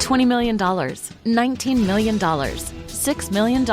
$20 million, $19 million, $6 million.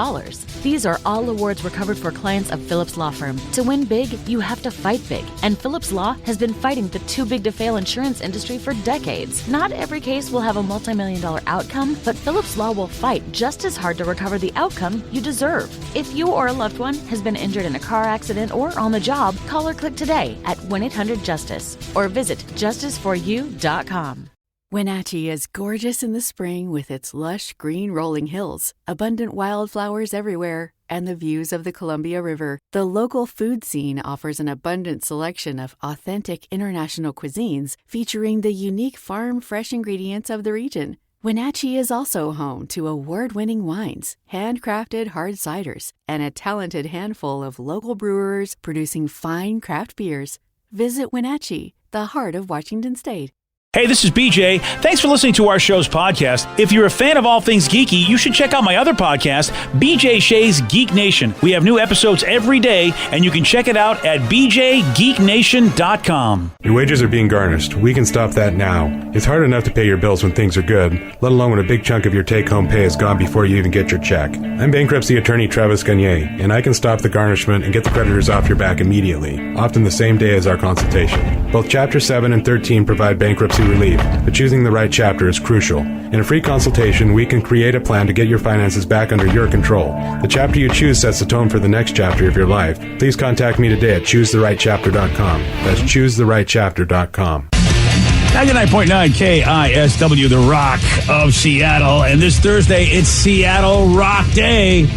These are all awards recovered for clients of Phillips Law Firm. To win big, you have to fight big. And Phillips Law has been fighting the too big to fail insurance industry for decades. Not every case will have a multi-million-dollar outcome, but Phillips Law will fight just as hard to recover the outcome you deserve. If you or a loved one has been injured in a car accident or on the job, call or click today at 1-800-JUSTICE or visit justiceforyou.com. Wenatchee is gorgeous in the spring with its lush green rolling hills, abundant wildflowers everywhere, and the views of the Columbia River. The local food scene offers an abundant selection of authentic international cuisines featuring the unique farm-fresh ingredients of the region. Wenatchee is also home to award-winning wines, handcrafted hard ciders, and a talented handful of local brewers producing fine craft beers. Visit Wenatchee, the heart of Washington State. Hey, this is BJ. Thanks for listening to our show's podcast. If you're a fan of all things geeky, you should check out my other podcast, BJ Shea's Geek Nation. We have new episodes every day, and you can check it out at bjgeeknation.com. Your wages are being garnished. We can stop that now. It's hard enough to pay your bills when things are good, let alone when a big chunk of your take-home pay is gone before you even get your check. I'm bankruptcy attorney Travis Gagne, and I can stop the garnishment and get the creditors off your back immediately, often the same day as our consultation. Both Chapter 7 and 13 provide bankruptcy relief, but choosing the right chapter is crucial. In a free consultation, we can create a plan to get your finances back under your control. The chapter you choose sets the tone for the next chapter of your life. Please contact me today at choosetherightchapter.com. That's choosetherightchapter.com. 99.9 KISW, the Rock of Seattle. And this Thursday, it's Seattle Rock Day.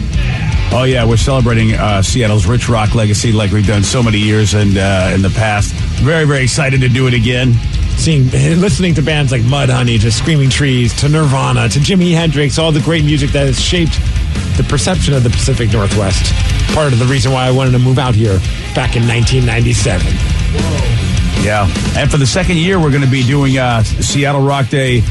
Oh, yeah, we're celebrating Seattle's rich rock legacy like we've done so many years in the past. Very, very excited to do it again. Listening to bands like Mudhoney, to Screaming Trees, to Nirvana, to Jimi Hendrix, all the great music that has shaped the perception of the Pacific Northwest. Part of the reason why I wanted to move out here back in 1997. Yeah, and for the second year, we're going to be doing Seattle Rock Day,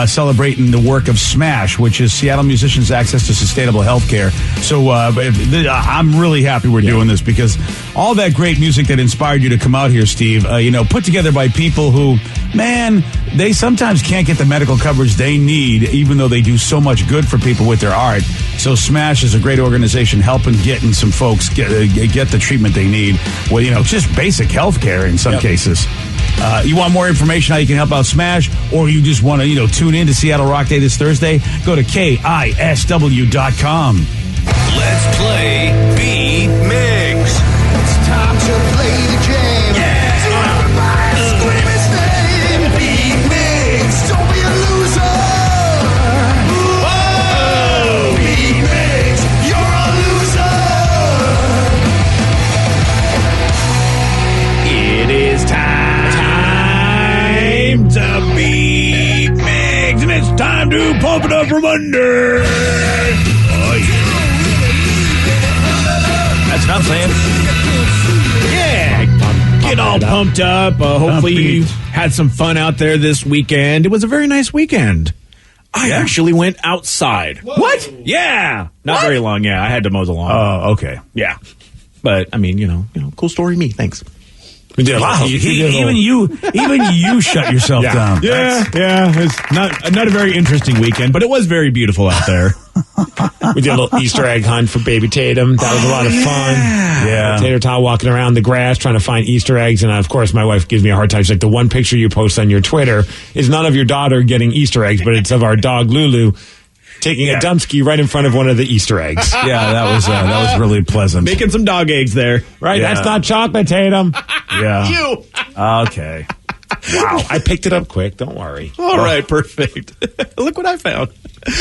celebrating the work of SMASH, which is Seattle Musicians' Access to Sustainable Healthcare. So I'm really happy we're doing this because all that great music that inspired you to come out here, Steve, put together by people who, man, they sometimes can't get the medical coverage they need, even though they do so much good for people with their art. So SMASH is a great organization helping getting some folks get the treatment they need. Well, just basic health care in some cases. You want more information how you can help out SMASH, or you just want to, tune in to Seattle Rock Day this Thursday, go to KISW.com. Let's play Beat Mix. It's time to play the game. Yeah! Everybody scream his name. Beat Mix. Don't be a loser. Whoa! Beat Mix. You're a loser. It is time to beat Mix, and it's time to pump it up from under. Oh, yeah. That's what I'm saying. Yeah. Get all pumped up. Hopefully you had some fun out there this weekend. It was a very nice weekend. I actually went outside. Whoa. What? Yeah. Not very long. Yeah, I had to mow the lawn. Oh, okay. Yeah. But, I mean, cool story me. Thanks. Wow. Even you shut yourself down. Yeah. It's not a very interesting weekend, but it was very beautiful out there. We did a little Easter egg hunt for baby Tatum. That was a lot of fun. Yeah. Tater Tot walking around the grass trying to find Easter eggs. And, of course, my wife gives me a hard time. She's like, the one picture you post on your Twitter is not of your daughter getting Easter eggs, but it's of our dog, Lulu, taking a dumpski right in front of one of the Easter eggs. Yeah, that was really pleasant. Making some dog eggs there. Right? Yeah. That's not chocolate, Tatum. Yeah. You. Okay. Wow. I picked it up quick. Don't worry. All right, perfect. Look what I found.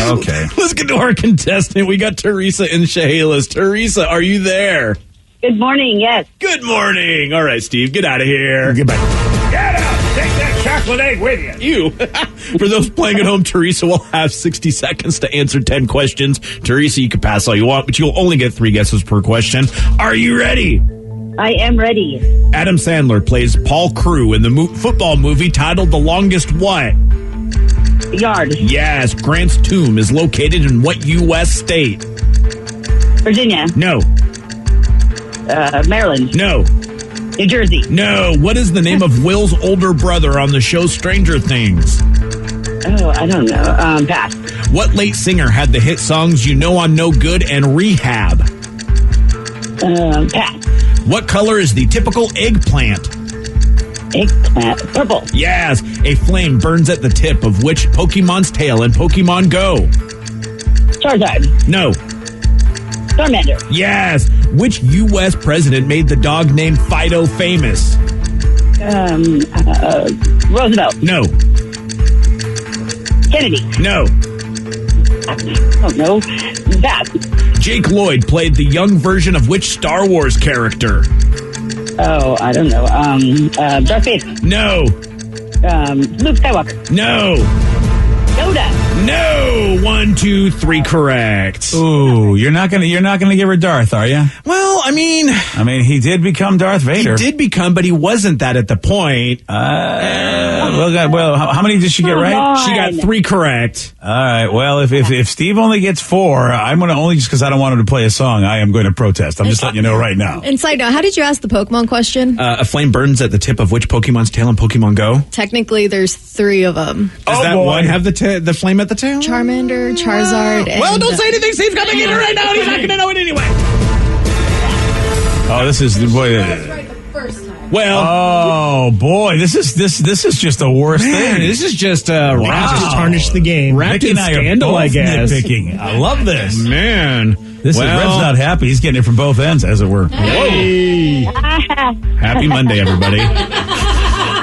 Okay. Let's get to our contestant. We got Teresa in Chehalis. Teresa, are you there? Good morning, yes. Good morning. All right, Steve, get out of here. Goodbye. Get out. Take that chocolate egg with you. For those playing at home, Teresa will have 60 seconds to answer 10 questions. Teresa, you can pass all you want, but you'll only get 3 guesses per question. Are you ready? I am ready. Adam Sandler plays Paul Crewe in the football movie titled The Longest What? Yard. Yes. Grant's tomb is located in what U.S. state? Virginia. No. Maryland. No. New Jersey. No. What is the name of Will's older brother on the show Stranger Things? Oh, I don't know. Pass. What late singer had the hit songs You Know I'm No Good and Rehab? Pass. What color is the typical eggplant? Eggplant. Purple. Yes. A flame burns at the tip of which Pokemon's tail in Pokemon Go? Charizard. No. Charmander. Yes. Which U.S. president made the dog named Fido famous? Roosevelt. No. Kennedy. No. I don't know. Pass. Jake Lloyd played the young version of which Star Wars character? Oh, I don't know. Darth Vader. No. Luke Skywalker. No. Yoda. No. 1, 2, 3 correct. Ooh, you're not gonna give her Darth, are you? Well, I mean, he did become Darth Vader. he did become, but he wasn't that at the point. Well, how many did she get right? on. She got 3 correct. All right. Well, if Steve only gets 4, I'm going to only just because I don't want him to play a song. I am going to protest. I'm just letting you know right now. And side note, how did you ask the Pokemon question? A flame burns at the tip of which Pokemon's tail in Pokemon Go? Technically, there's 3 of them. Does that one have the flame at the tail? Charmander, Charizard, and... Well, don't say anything. Steve's going to get it right now, and he's not going to know it anyway. Oh, this is the boy. Well, oh boy, this is just the worst thing. This is just Wow. Just tarnish the game. wrapped Mickey in and I scandal, are I both guess. nitpicking. I love this. Man, This is Red's not happy. He's getting it from both ends, as it were. Whoa. Happy Monday, everybody.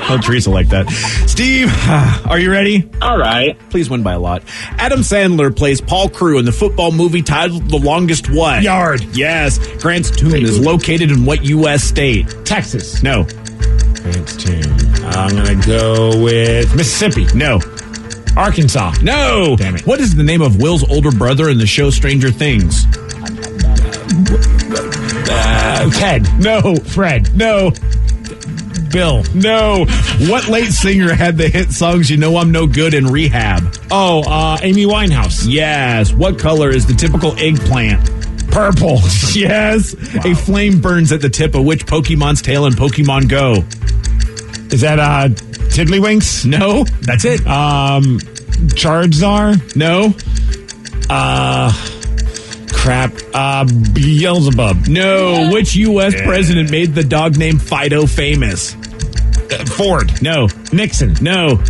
Oh, Teresa like that. Steve, are you ready? All right. Please win by a lot. Adam Sandler plays Paul Crewe in the football movie titled The Longest What? Yard. Yes. Grant's Tomb is located in what U.S. state? Texas. No. Grant's Tomb. I'm going to go with Mississippi. No. Arkansas. No. Damn it. What is the name of Will's older brother in the show Stranger Things? Ted. No. Fred. No. Bill. No. What late singer had the hit songs You Know I'm No Good and Rehab? Oh, Amy Winehouse. Yes. What color is the typical eggplant? Purple. Yes. Wow. A flame burns at the tip of which Pokemon's tail in Pokemon Go? Is that Tiddlywinks? No. That's it. Charizard? No. Crap. Beelzebub. No. Which U.S. president made the dog named Fido famous? Ford. No. Nixon. No.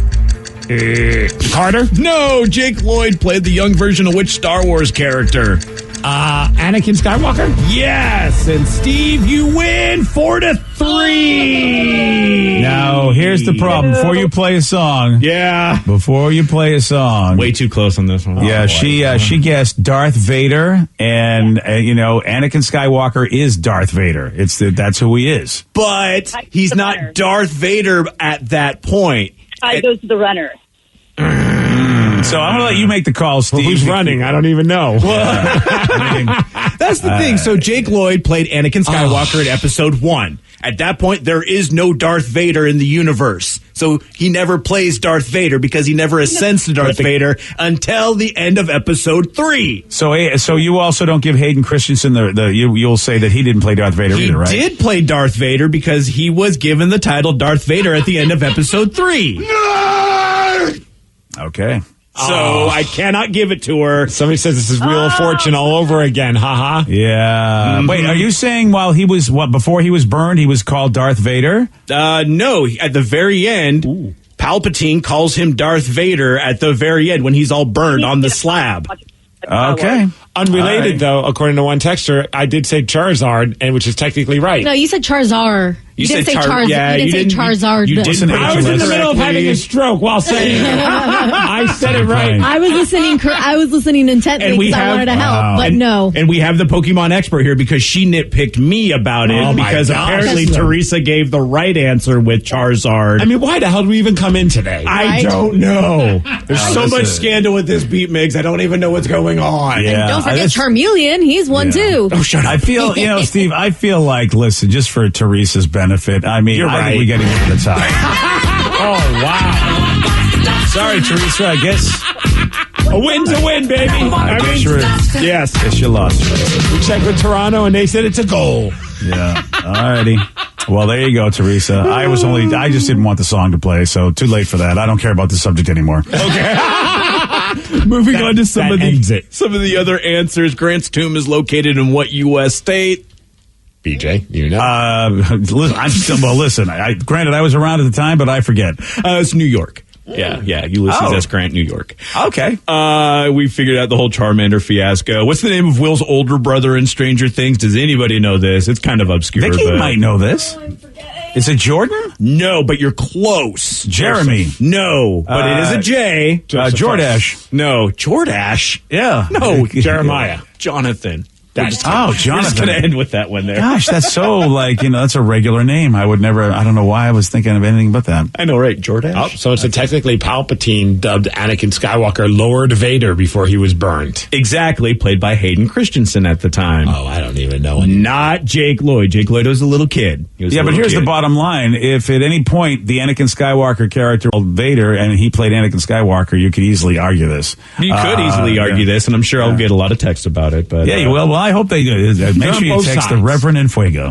Carter? No. Jake Lloyd played the young version of which Star Wars character? Anakin Skywalker? Yes. And Steve, you win 4-3. Now, here's the problem. Before you play a song. Yeah. Before you play a song. Way too close on this one. Yeah, she guessed Darth Vader, and Anakin Skywalker is Darth Vader. That's who he is. But he's not Darth Vader at that point. I goes to the runner. So I'm going to let you make the call, Steve. Well, who's running? I don't even know. That's the thing. So Jake Lloyd played Anakin Skywalker in episode 1. At that point, there is no Darth Vader in the universe. So he never plays Darth Vader because he never ascends to Darth Vader until the end of episode 3. So you also don't give Hayden Christensen you'll say that he didn't play Darth Vader either, right? He did play Darth Vader because he was given the title Darth Vader at the end of episode 3. Okay. So I cannot give it to her. Somebody says this is Wheel of Fortune all over again. Ha-ha. Yeah. Mm-hmm. Wait, are you saying before he was burned, he was called Darth Vader? No. At the very end, Palpatine calls him Darth Vader at the very end when he's all burned on the slab. Okay. Unrelated, though, according to one texter, I did say Charizard, which is technically right. No, you said Charizard. You didn't say Charizard. Yeah, you didn't say Charizard. You didn't. I was in the middle of having a stroke while saying it. I said it right. I was listening intently because I wanted to help, but no. And we have the Pokemon expert here because she nitpicked me about it because apparently Teresa gave the right answer with Charizard. I mean, why the hell did we even come in today? I don't know. There's so much scandal with this beat mix. I don't even know what's going on. Yeah. And don't forget Charmeleon. He's one too. Oh, shut up. I feel, Steve, listen, just for Teresa's benefit, I mean, I think we got to get to the top. Oh, wow. Sorry, Teresa, I guess. A win's a win, baby. Yes, you lost. We checked with Toronto, and they said it's a goal. Yeah. All righty. Well, there you go, Teresa. I just didn't want the song to play, so too late for that. I don't care about the subject anymore. Okay. Moving on to some of the other answers. Grant's tomb is located in what U.S. state? BJ, you know. Listen, granted, I was around at the time, but I forget. It's New York. Yeah, Ulysses S. Grant, New York. Okay. We figured out the whole Charmander fiasco. What's the name of Will's older brother in Stranger Things? Does anybody know this? It's kind of obscure. Vicky might know this. Is it Jordan? No, but you're close. Jeremy. No, but it is a J. Jordash. No, Jordash. Yeah. No, Jeremiah. Jonathan. Jonathan. We're just going to end with that one there. Gosh, that's so that's a regular name. I don't know why I was thinking of anything but that. I know, right? Jordan. Oh, so it's technically Palpatine dubbed Anakin Skywalker Lord Vader before he was burned. Exactly, played by Hayden Christensen at the time. Oh, I don't even know. Not Jake Lloyd. Jake Lloyd was a little kid. But here's the bottom line. If at any point the Anakin Skywalker character called Vader and he played Anakin Skywalker, you could easily argue this. You could easily argue this, and I'm sure I'll get a lot of text about it. But yeah, you will. Well, I hope they do. Make sure you text the Reverend in Fuego.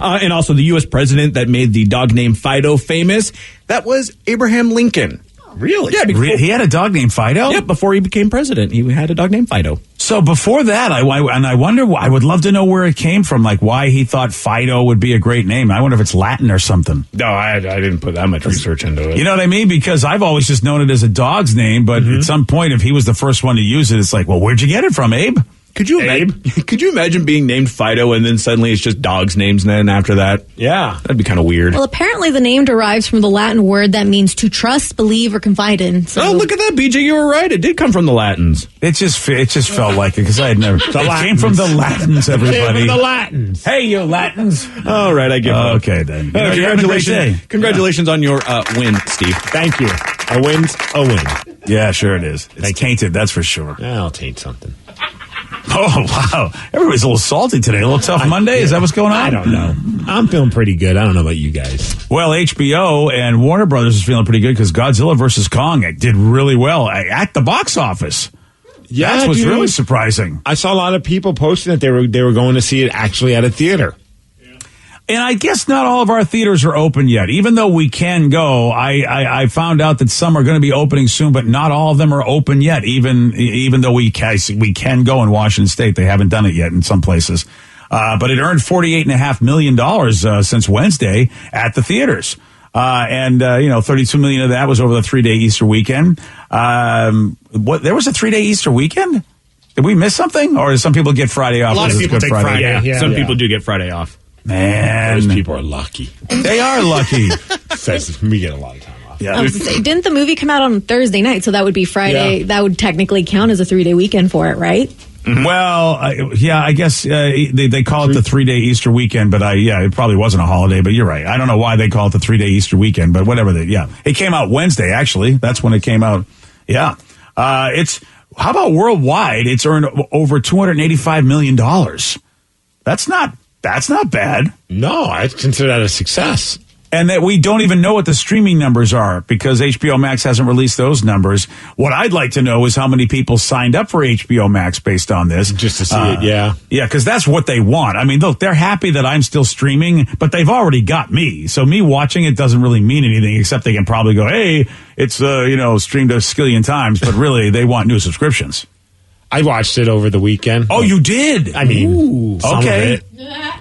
And also the U.S. president that made the dog named Fido famous, that was Abraham Lincoln. Really? Yeah. He had a dog named Fido? Yeah, before he became president, he had a dog named Fido. So before that, I wonder, I would love to know where it came from, like why he thought Fido would be a great name. I wonder if it's Latin or something. No, I didn't put that much research into it. You know what I mean? Because I've always just known it as a dog's name, but at some point, if he was the first one to use it, it's like, well, where'd you get it from, Abe? Could you imagine being named Fido and then suddenly it's just dogs' names then after that? Yeah. That'd be kind of weird. Well, apparently the name derives from the Latin word that means to trust, believe, or confide in. So. Oh, look at that, BJ. You were right. It did come from the Latins. It just felt like it because I had never. It came from the Latins, everybody. The Latins. Hey, you Latins. All right, I give up. Okay, then. Congratulations on your win, Steve. Thank you. A win's a win. Yeah, sure it is. It's tainted, that's for sure. I'll taint something. Oh, wow. Everybody's a little salty today. A little tough Monday? Is that what's going on? I don't know. I'm feeling pretty good. I don't know about you guys. Well, HBO and Warner Brothers is feeling pretty good because Godzilla vs. Kong did really well at the box office. Yeah, that's what's really surprising. I saw a lot of people posting that they were going to see it actually at a theater. And I guess not all of our theaters are open yet. Even though we can go, I found out that some are going to be opening soon, but not all of them are open yet. Even though we can go in Washington State, they haven't done it yet in some places. But it earned $48.5 million since Wednesday at the theaters. And 32 million of that was over the 3-day Easter weekend. There was a 3-day Easter weekend? Did we miss something? Or do some people get Friday off? A lot of people take Friday. Yeah. Some people do get Friday off. Man, those people are lucky. They are lucky. We get a lot of time off. Yeah. I was gonna say, didn't the movie come out on Thursday night? So that would be Friday. Yeah. That would technically count as a 3-day weekend for it, right? Mm-hmm. Well, I guess they call it the 3-day Easter weekend, but it probably wasn't a holiday. But you're right. I don't know why they call it the 3-day Easter weekend, but whatever. It came out Wednesday. Actually, that's when it came out. Yeah, how about worldwide? It's earned over $285 million. That's not bad. No, I consider that a success. And that we don't even know what the streaming numbers are because HBO Max hasn't released those numbers. What I'd like to know is how many people signed up for HBO Max based on this. Just to see it, yeah. Yeah, because that's what they want. I mean, look, they're happy that I'm still streaming, but they've already got me. So me watching it doesn't really mean anything except they can probably go, hey, it's, streamed a skillion times, but really they want new subscriptions. I watched it over the weekend. Oh, you did? I mean, some okay. of it.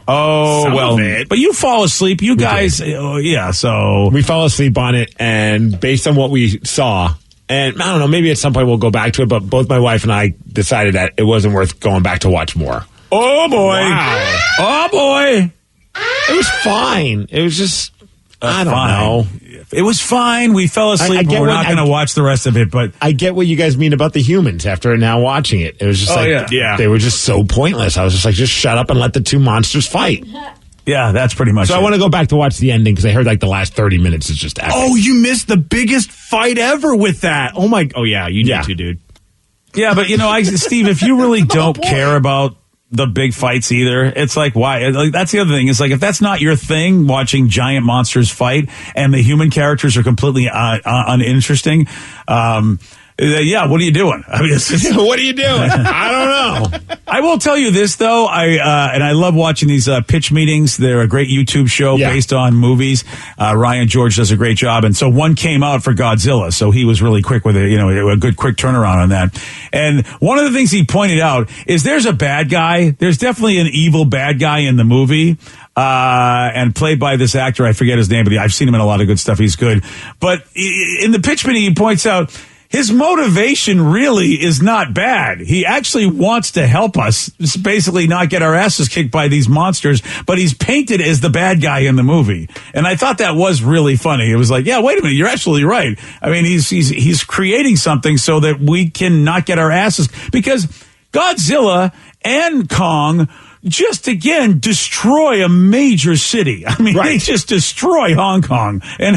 Oh, some well, of it. But you fall asleep. You guys, so. We fell asleep on it, and based on what we saw, and I don't know, maybe at some point we'll go back to it, but both my wife and I decided that it wasn't worth going back to watch more. Oh, boy. Wow. Oh, boy. It was fine. It was just, I don't know. It was fine. We fell asleep. We're not going to watch the rest of it, but I get what you guys mean about the humans after now watching it. It was just they were just so pointless. I was just like, just shut up and let the two monsters fight. Yeah, that's pretty much So it. I want to go back to watch the ending because I heard like the last 30 minutes is just epic. Oh, you missed the biggest fight ever with that. Oh, my. Oh, yeah. You need to, dude. Yeah, but, Steve, if you really don't care about the big fights either, it's like, why? Like, that's the other thing. It's like, if that's not your thing, watching giant monsters fight and the human characters are completely uninteresting, Yeah, what are you doing? I mean, what are you doing? I don't know. I will tell you this, though. I love watching these pitch meetings. They're a great YouTube show based on movies. Ryan George does a great job. And so one came out for Godzilla. So he was really quick with it, a good quick turnaround on that. And one of the things he pointed out is there's a bad guy. There's definitely an evil bad guy in the movie. And played by this actor, I forget his name, but I've seen him in a lot of good stuff. He's good. But in the pitch meeting, he points out his motivation really is not bad. He actually wants to help us, basically not get our asses kicked by these monsters, but he's painted as the bad guy in the movie. And I thought that was really funny. It was like, yeah, wait a minute, you're absolutely right. I mean, he's creating something so that we can not get our asses, because Godzilla and Kong just, again, destroy a major city. I mean, they just destroy Hong Kong. And,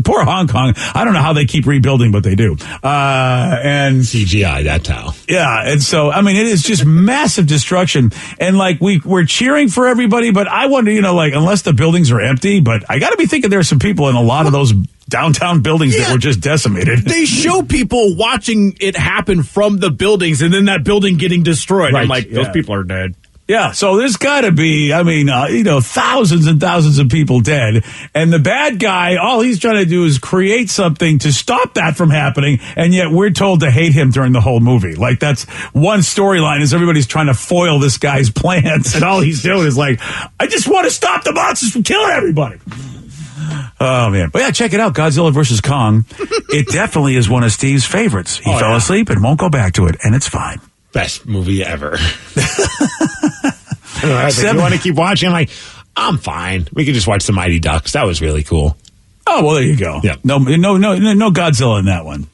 poor Hong Kong. I don't know how they keep rebuilding, but they do. And CGI, that's how. Yeah. And so, I mean, it is just massive destruction. And, we're cheering for everybody, but I wonder, unless the buildings are empty, but I got to be thinking there are some people in a lot of those downtown buildings that were just decimated. They show people watching it happen from the buildings and then that building getting destroyed. Right. I'm like, those people are dead. Yeah, so there's got to be, thousands and thousands of people dead. And the bad guy, all he's trying to do is create something to stop that from happening. And yet we're told to hate him during the whole movie. Like, that's one storyline, is everybody's trying to foil this guy's plans. And all he's doing is like, I just want to stop the monsters from killing everybody. Oh, man. But yeah, check it out. Godzilla vs. Kong. It definitely is one of Steve's favorites. He fell asleep and won't go back to it. And it's fine. Best movie ever. You want to keep watching? I'm like, I'm fine. We could just watch the Mighty Ducks. That was really cool. Oh, well, there you go. Yeah. No Godzilla in that one.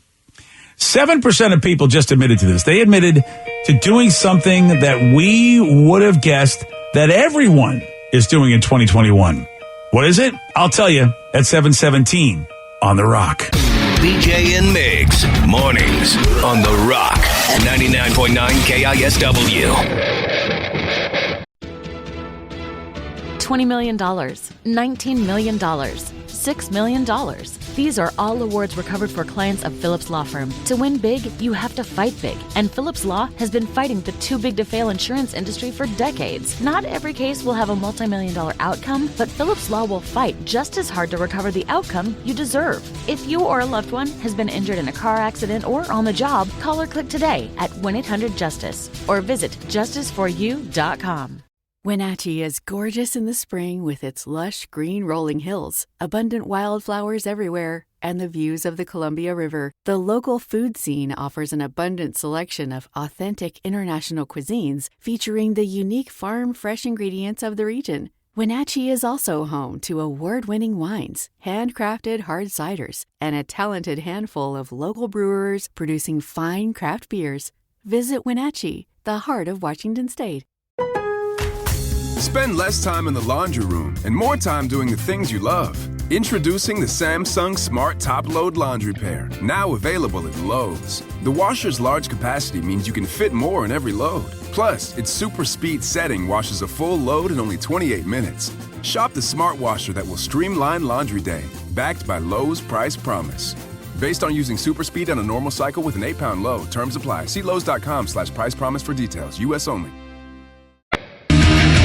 7% of people just admitted to this. They admitted to doing something that we would have guessed that everyone is doing in 2021. What is it? I'll tell you at 7:17 on The Rock. BJ and Migs, mornings on The Rock, 99.9 KISW. $20 million, $19 million, $6 million. These are all awards recovered for clients of Phillips Law Firm. To win big, you have to fight big. And Phillips Law has been fighting the too big to fail insurance industry for decades. Not every case will have a multi-million-dollar outcome, but Phillips Law will fight just as hard to recover the outcome you deserve. If you or a loved one has been injured in a car accident or on the job, call or click today at 1-800-JUSTICE or visit justiceforyou.com. Wenatchee is gorgeous in the spring with its lush green rolling hills, abundant wildflowers everywhere, and the views of the Columbia River. The local food scene offers an abundant selection of authentic international cuisines featuring the unique farm-fresh ingredients of the region. Wenatchee is also home to award-winning wines, handcrafted hard ciders, and a talented handful of local brewers producing fine craft beers. Visit Wenatchee, the heart of Washington State. Spend less time in the laundry room and more time doing the things you love. Introducing the Samsung Smart Top Load Laundry Pair, now available at Lowe's. The washer's large capacity means you can fit more in every load. Plus, its super speed setting washes a full load in only 28 minutes. Shop the smart washer that will streamline laundry day, backed by Lowe's Price Promise. Based on using super speed on a normal cycle with an 8-pound load. Terms apply. See Lowe's.com/price promise for details. U.S. only.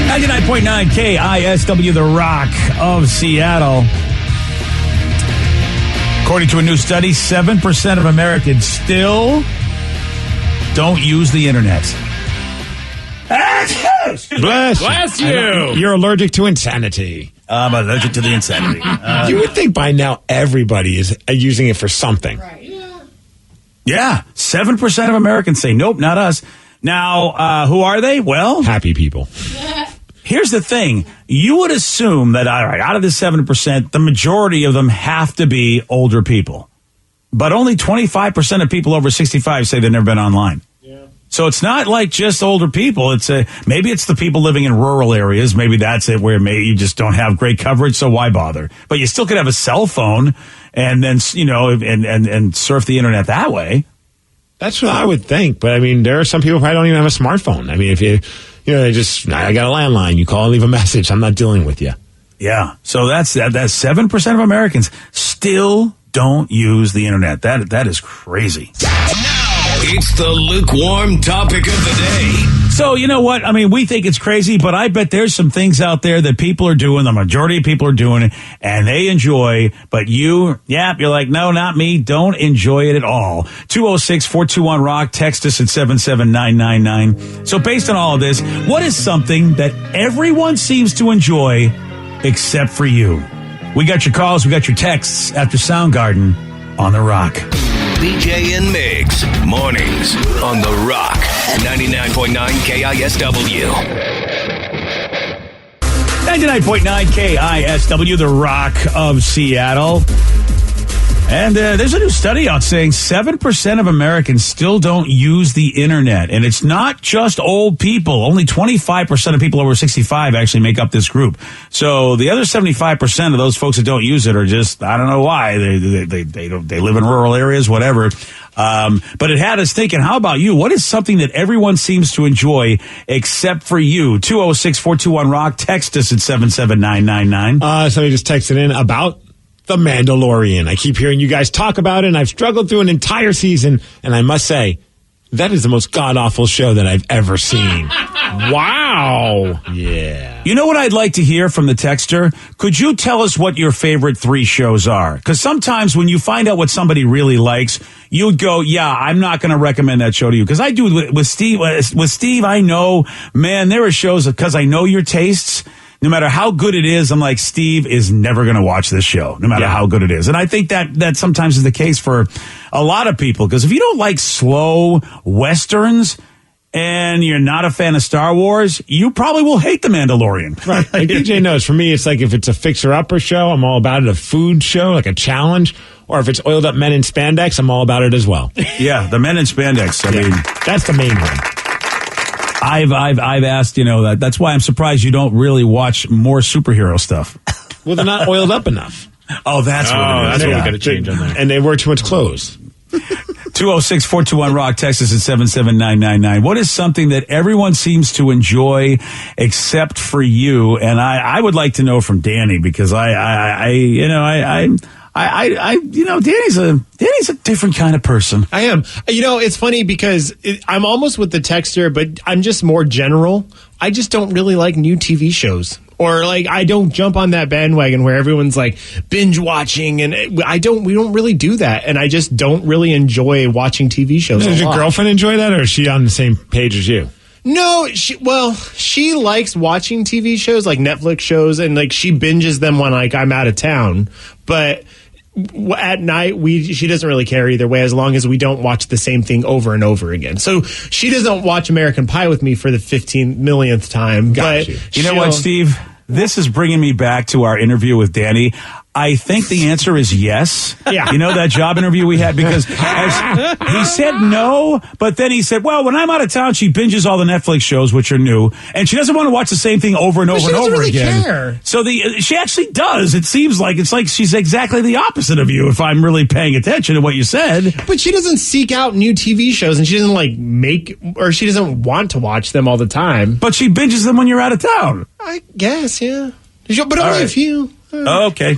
99.9 KISW, The Rock of Seattle. According to a new study, 7% of Americans still don't use the internet. Bless you. You're allergic to insanity. I'm allergic to the insanity. You would think by now everybody is using it for something. Right. Yeah. 7% of Americans say, nope, not us. Now, who are they? Well, happy people. Here's the thing. You would assume that, all right, out of the 7%, the majority of them have to be older people. But only 25% of people over 65 say they've never been online. Yeah. So it's not like just older people. Maybe it's the people living in rural areas. Maybe that's it, where maybe you just don't have great coverage, so why bother? But you still could have a cell phone and then, and surf the internet that way. That's what I would think. But, I mean, there are some people who probably don't even have a smartphone. I mean, if I got a landline. You call and leave a message. I'm not dealing with you. Yeah. So that's 7% of Americans still don't use the internet. That is crazy. It's the lukewarm topic of the day. So, you know what? I mean, we think it's crazy, but I bet there's some things out there that people are doing, the majority of people are doing it, and they enjoy, but you're like, no, not me, don't enjoy it at all. 206-421-ROCK, text us at 77999. So based on all of this, what is something that everyone seems to enjoy except for you? We got your calls, we got your texts after Soundgarden on The Rock. BJ and Migs, mornings on The Rock, 99.9 KISW. 99.9 KISW, The Rock of Seattle. And there's a new study out saying 7% of Americans still don't use the internet. And it's not just old people. Only 25% of people over 65 actually make up this group. So the other 75% of those folks that don't use it are just, I don't know why. They live in rural areas, whatever. But it had us thinking, how about you? What is something that everyone seems to enjoy except for you? 206-421-ROCK. Text us at 77999. Somebody just texted in about The Mandalorian. I keep hearing you guys talk about it, and I've struggled through an entire season, and I must say, that is the most god-awful show that I've ever seen. Wow. Yeah. You know what I'd like to hear from the texter? Could you tell us what your favorite 3 shows are? Because sometimes when you find out what somebody really likes, you'd go, yeah, I'm not going to recommend that show to you. Because I do with Steve. With Steve, I know, man, there are shows, because I know your tastes. No matter how good it is, I'm like, Steve is never going to watch this show, no matter how good it is. And I think that sometimes is the case for a lot of people. Because if you don't like slow Westerns and you're not a fan of Star Wars, you probably will hate The Mandalorian. Right. Like DJ knows, for me, it's like if it's a fixer-upper show, I'm all about it. A food show, like a challenge. Or if it's oiled up men in spandex, I'm all about it as well. Yeah, the men in spandex. I mean, that's the main one. I've asked, that's why I'm surprised you don't really watch more superhero stuff. Well, they're not oiled up enough. Oh, that's what it is. That's what we got to change on there. And they wear too much clothes. 206-421-ROCK, Texas at 77999. What is something that everyone seems to enjoy except for you? And I would like to know from Danny, because Danny's a different kind of person. I am. It's funny because I'm almost with the texter, but I'm just more general. I just don't really like new TV shows. Or I don't jump on that bandwagon where everyone's binge watching, and we don't really do that. And I just don't really enjoy watching TV shows. Does your girlfriend enjoy that, or is she on the same page as you? No, she likes watching TV shows, like Netflix shows, and she binges them when I'm out of town. But at night, she doesn't really care either way, as long as we don't watch the same thing over and over again. So she doesn't watch American Pie with me for the 15 millionth time. You know what, Steve? This is bringing me back to our interview with Danny. I think the answer is yes. Yeah. You know that job interview we had? Because he said no, but then he said, well, when I'm out of town, she binges all the Netflix shows, which are new, and she doesn't want to watch the same thing over and over and over really again. Care. So she actually does. It seems like it's like she's exactly the opposite of you, if I'm really paying attention to what you said. But she doesn't seek out new TV shows, and she doesn't she doesn't want to watch them all the time. But she binges them when you're out of town. I guess, yeah. But only a few. Okay.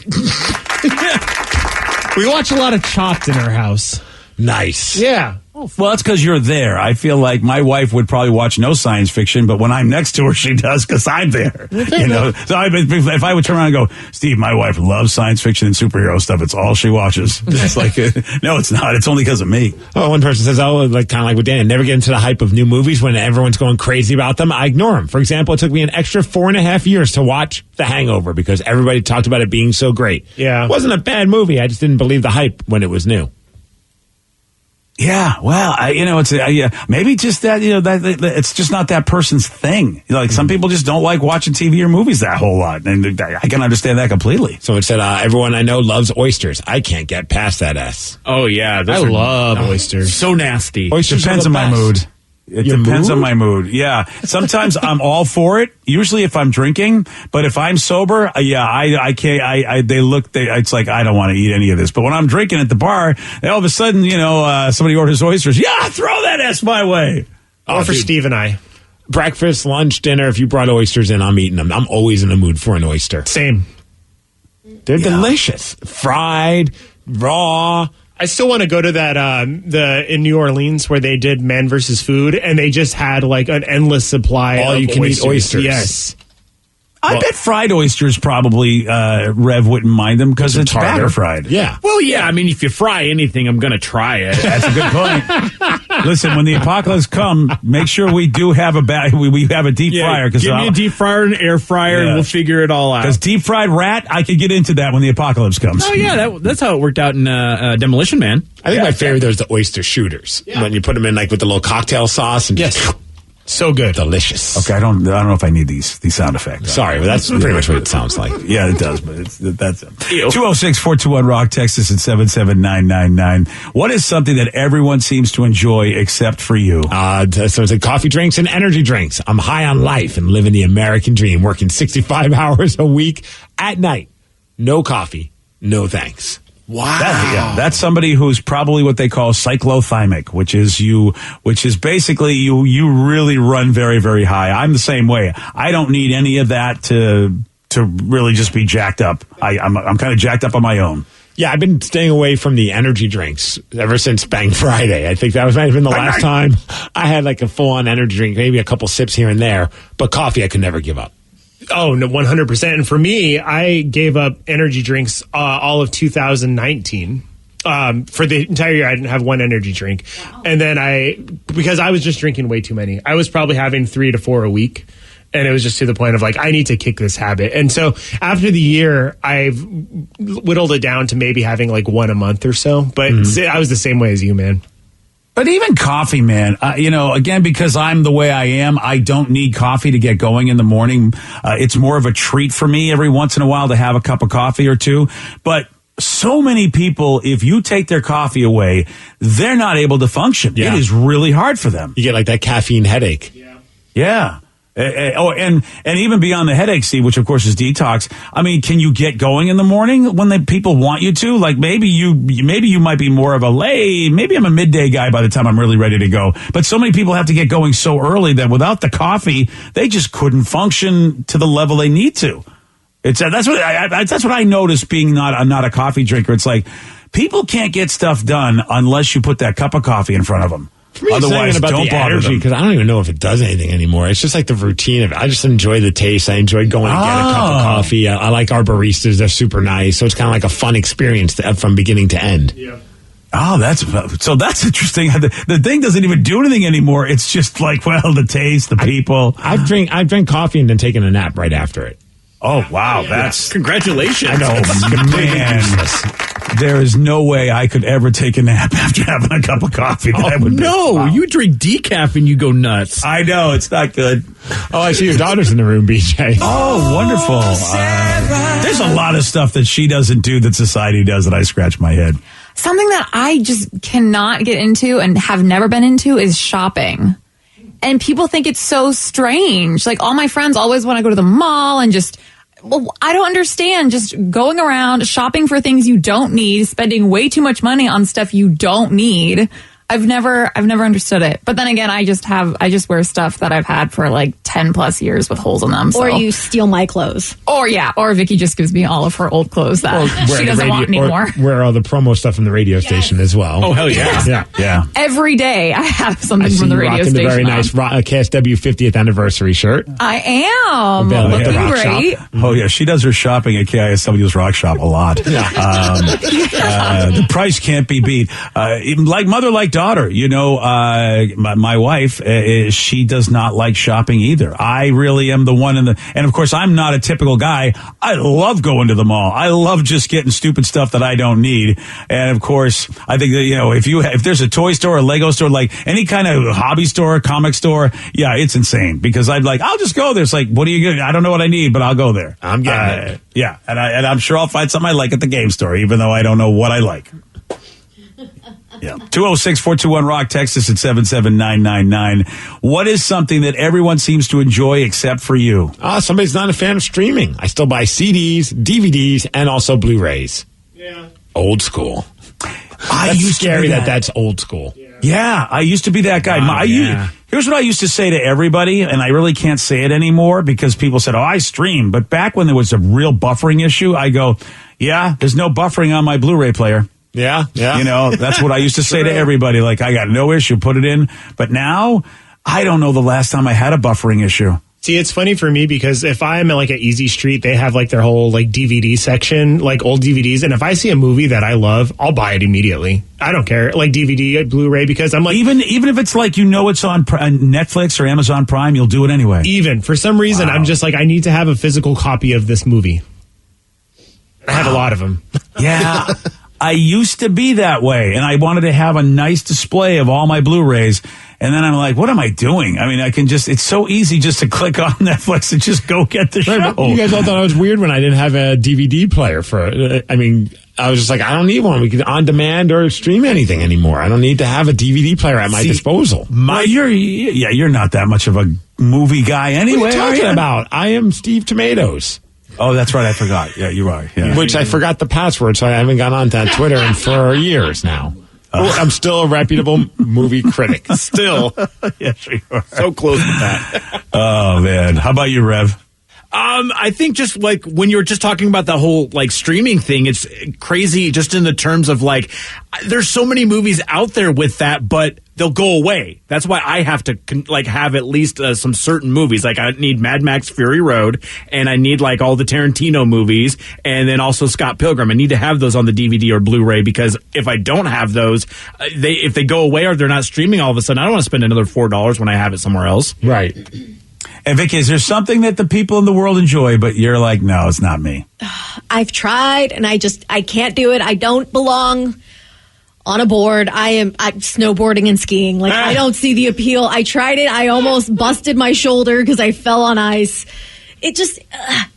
We watch a lot of Chopped in our house. Nice. Yeah. Well, that's because you're there. I feel like my wife would probably watch no science fiction, but when I'm next to her, she does because I'm there. So if I would turn around and go, Steve, my wife loves science fiction and superhero stuff. It's all she watches. It's like, no, it's not. It's only because of me. Oh, one person says, kind of like with Dan, never get into the hype of new movies when everyone's going crazy about them. I ignore them. For example, it took me an extra 4.5 years to watch The Hangover because everybody talked about it being so great. Yeah. It wasn't a bad movie. I just didn't believe the hype when it was new. Yeah, well, it's maybe just that it's just not that person's thing. Some people just don't like watching TV or movies that whole lot, and I can understand that completely. Someone said, everyone I know loves oysters. I can't get past that S. Oh yeah, I love oysters. So nasty. Oysters depends on my mood. It depends on my mood. Yeah. Sometimes I'm all for it. Usually if I'm drinking, but if I'm sober, I can't, it's like, I don't want to eat any of this. But when I'm drinking at the bar, all of a sudden, somebody orders oysters. Yeah, throw that S my way. Or for Steve and I. Breakfast, lunch, dinner, if you brought oysters in, I'm eating them. I'm always in the mood for an oyster. Same. They're delicious. Fried, raw. I still want to go to that in New Orleans where they did Man vs. Food, and they just had like an endless supply All of you can eat oysters. Yes. I bet fried oysters probably Rev wouldn't mind them because it's batter fried. Yeah. Well, yeah. I mean, if you fry anything, I'm going to try it. That's a good point. Listen, when the apocalypse come, make sure we do have we have a deep fryer. Give me a deep fryer and an air fryer, and we'll figure it all out. Because deep fried rat, I could get into that when the apocalypse comes. Oh yeah, that's how it worked out in Demolition Man. I think my favorite is the oyster shooters. Yeah. When you put them in like with the little cocktail sauce and so good, delicious. Okay, I don't know if I need these sound effects. Sorry, but that's pretty much what it sounds like. Yeah, it does, but that's 206-421-ROCK, text us at 77999. What is something that everyone seems to enjoy except for you? So it's like coffee drinks and energy drinks. I'm high on life and living the American dream, working 65 hours a week at night. No coffee, no thanks. Wow. That's somebody who's probably what they call cyclothymic, which is basically you really run very, very high. I'm the same way. I don't need any of that to really just be jacked up. I'm kind of jacked up on my own. Yeah, I've been staying away from the energy drinks ever since Bang Friday. I think that might have been the last time I had like a full-on energy drink, maybe a couple sips here and there, but coffee I could never give up. Oh, no, 100%. And for me, I gave up energy drinks all of 2019. For the entire year, I didn't have one energy drink. Wow. And then because I was just drinking way too many. I was probably having 3 to 4 a week. And it was just to the point of like, I need to kick this habit. And so after the year, I've whittled it down to maybe having like one a month or so. But I was the same way as you, man. But even coffee, man, again, because I'm the way I am, I don't need coffee to get going in the morning. It's more of a treat for me every once in a while to have a cup of coffee or two. But so many people, if you take their coffee away, they're not able to function. Yeah. It is really hard for them. You get like that caffeine headache. Yeah. And even beyond the headache, Steve, which of course is detox. I mean, can you get going in the morning when the people want you to? Like maybe you might be more of maybe I'm a midday guy by the time I'm really ready to go. But so many people have to get going so early that without the coffee, they just couldn't function to the level they need to. That's what I noticed being not a coffee drinker. It's like people can't get stuff done unless you put that cup of coffee in front of them. For me, otherwise, about don't the bother energy because I don't even know if it does anything anymore. It's just like the routine of it. I just enjoy the taste. I enjoy going to get a cup of coffee. I like our baristas; they're super nice. So it's kind of like a fun experience from beginning to end. Yeah. Oh, that's interesting. The thing doesn't even do anything anymore. It's just like, well, the taste, the people. I've drank coffee and then taken a nap right after it. Oh, wow. That's congratulations. I know, man. There is no way I could ever take a nap after having a cup of coffee. You drink decaf and you go nuts. I know. It's not good. Oh, I see your daughter's in the room, BJ. Oh, wonderful. There's a lot of stuff that she doesn't do that society does that I scratch my head. Something that I just cannot get into and have never been into is shopping. And people think it's so strange. Like all my friends always want to go to the mall and I don't understand just going around shopping for things you don't need, spending way too much money on stuff you don't need. I've never understood it. But then again, I just wear stuff that I've had for like 10 plus years with holes in them. So. Or you steal my clothes. Or Vicky just gives me all of her old clothes that she doesn't want anymore. Wear all the promo stuff from the radio station as well. Oh, hell yeah. Yeah. Every day I have something from the radio station. The very nice KSW 50th anniversary shirt. I am. Looking great. Oh, yeah. She does her shopping at KISW's Rock Shop a lot. The price can't be beat. Like mother, like daughter. My wife, she does not like shopping either. I really am the one and of course I'm not a typical guy. I love going to the mall. I love just getting stupid stuff that I don't need. And of course, I think that, if there's a toy store, a Lego store, like any kind of hobby store, comic store, yeah, it's insane because I'll just go there. It's like, what are you getting? I don't know what I need, but I'll go there. I'm getting it. Yeah. And I'm sure I'll find something I like at the game store, even though I don't know what I like. Yeah. 206-421-ROCK, text us at 77999. What is something that everyone seems to enjoy except for you? Somebody's not a fan of streaming. I still buy CDs, DVDs, and also Blu-rays. Yeah. Old school. That's scary that's old school. Yeah, I used to be that guy. Here's what I used to say to everybody, and I really can't say it anymore because people said, I stream. But back when there was a real buffering issue, I go, Yeah, there's no buffering on my Blu-ray player. Yeah. You know, that's what I used to say to everybody. Like, I got no issue, put it in. But now, I don't know the last time I had a buffering issue. See, it's funny for me because if I'm at like at Easy Street, they have like their whole like DVD section, like old DVDs. And if I see a movie that I love, I'll buy it immediately. I don't care, like DVD, Blu-ray, because I'm like, even if it's like, you know, it's on Netflix or Amazon Prime, you'll do it anyway. Even for some reason, I'm just like, I need to have a physical copy of this movie. I have a lot of them. Yeah. I used to be that way, and I wanted to have a nice display of all my Blu-rays, and then I'm like, what am I doing? I mean, it's so easy just to click on Netflix and just go get the show. You guys all thought I was weird when I didn't have a DVD player for it. I mean, I was just like, I don't need one. We can on demand or stream anything anymore. I don't need to have a DVD player at my disposal. You're not that much of a movie guy anyway. What are you talking about? I am Steve Tomatoes. Oh, that's right. I forgot. Yeah, you are. Yeah. Which I forgot the password, so I haven't gone on to that Twitter for years now. I'm still a reputable movie critic. Still. Yes, you are. So close with that. Oh, man. How about you, Rev? I think just like when you're just talking about the whole like streaming thing, it's crazy just in the terms of like, there's so many movies out there with that, but they'll go away. That's why I have to like have at least some certain movies. Like I need Mad Max Fury Road, and I need like all the Tarantino movies, and then also Scott Pilgrim. I need to have those on the DVD or Blu-ray, because if I don't have those, if they go away or they're not streaming all of a sudden, I don't want to spend another $4 when I have it somewhere else. Right. And Vicky, is there something that the people in the world enjoy, but you're like, no, it's not me? I've tried, and I can't do it. I don't belong on a board. I'm snowboarding and skiing. Like, I don't see the appeal. I tried it. I almost busted my shoulder because I fell on ice. It just,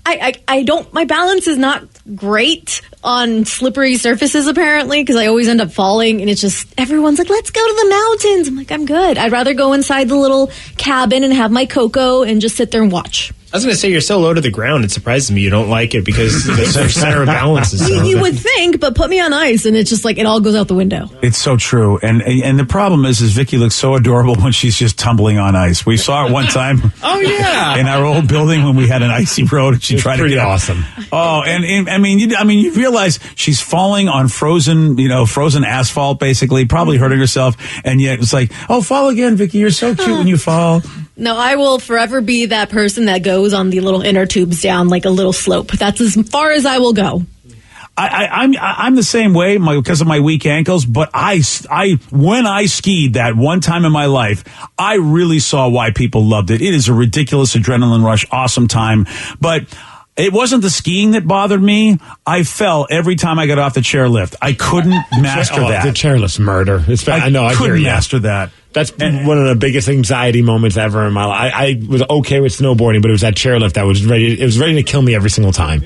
I don't, my balance is not great on slippery surfaces, apparently, because I always end up falling, and it's just, everyone's like, let's go to the mountains. I'm like, I'm good. I'd rather go inside the little cabin and have my cocoa and just sit there and watch. I was going to say, you're so low to the ground, it surprises me you don't like it because the center of balance is so You would think, but put me on ice, and it's just like, it all goes out the window. It's so true. And the problem is Vicky looks so adorable when she's just tumbling on ice. We saw it one time. Oh, yeah. In our old building when we had an icy road, and she tried to get awesome. Oh, and I mean, you realize she's falling on frozen asphalt, basically, probably hurting herself. And yet it's like, oh, fall again, Vicky. You're so cute when you fall. No, I will forever be that person that goes on the little inner tubes down like a little slope. That's as far as I will go. I'm the same way because of my weak ankles, but when I skied that one time in my life, I really saw why people loved it. It is a ridiculous adrenaline rush, awesome time, but it wasn't the skiing that bothered me. I fell every time I got off the chairlift. I couldn't master that. The chairlift's murder. I know. I couldn't hear you. master that. That's one of the biggest anxiety moments ever in my life. I was okay with snowboarding, but it was that chairlift that was ready. It was ready to kill me every single time.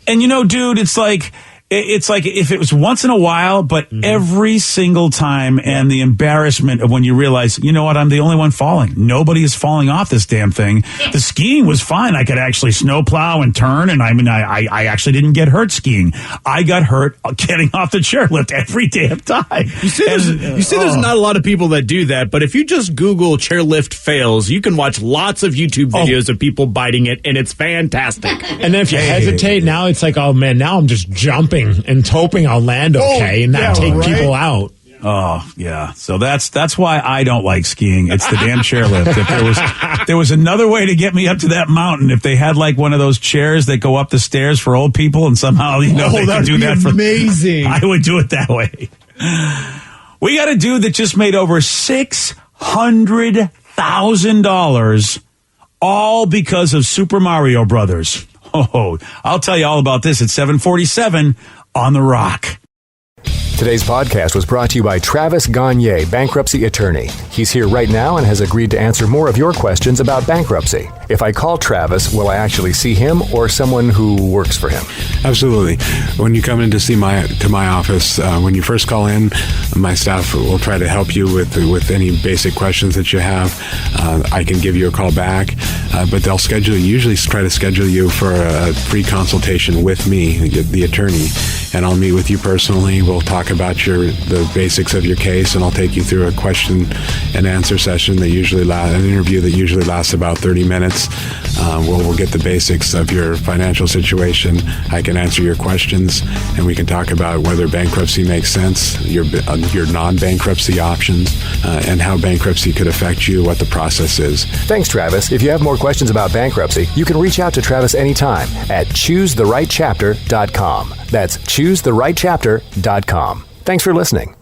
And dude, it's like if it was once in a while, but every single time, and the embarrassment of when you realize, you know what, I'm the only one falling. Nobody is falling off this damn thing. The skiing was fine. I could actually snowplow and turn, and I actually didn't get hurt skiing. I got hurt getting off the chairlift every damn time. You see, there's not a lot of people that do that, but if you just Google chairlift fails, you can watch lots of YouTube videos of people biting it, and it's fantastic. And then if you hesitate, now it's like, oh man, now I'm just jumping and hoping I'll land okay and not take people out. Oh, yeah. So that's why I don't like skiing. It's the damn chairlift. If there was another way to get me up to that mountain, if they had like one of those chairs that go up the stairs for old people, and somehow they could do that for amazing. I would do it that way. We got a dude that just made over $600,000 all because of Super Mario Brothers. Oh, I'll tell you all about this at 7:47 on The Rock. Today's podcast was brought to you by Travis Gagne, bankruptcy attorney. He's here right now and has agreed to answer more of your questions about bankruptcy. If I call Travis, will I actually see him or someone who works for him? Absolutely. When you come in to my office, when you first call in, my staff will try to help you with any basic questions that you have. I can give you a call back, but they'll usually try to schedule you for a free consultation with me, the attorney, and I'll meet with you personally. We'll talk talk about the basics of your case, and I'll take you through a question and answer session that an interview that usually lasts about 30 minutes. We'll get the basics of your financial situation. I can answer your questions, and we can talk about whether bankruptcy makes sense, your non-bankruptcy options, and how bankruptcy could affect you, what the process is. Thanks, Travis. If you have more questions about bankruptcy, you can reach out to Travis anytime at choosetherightchapter.com. That's choosetherightchapter.com. Thanks for listening.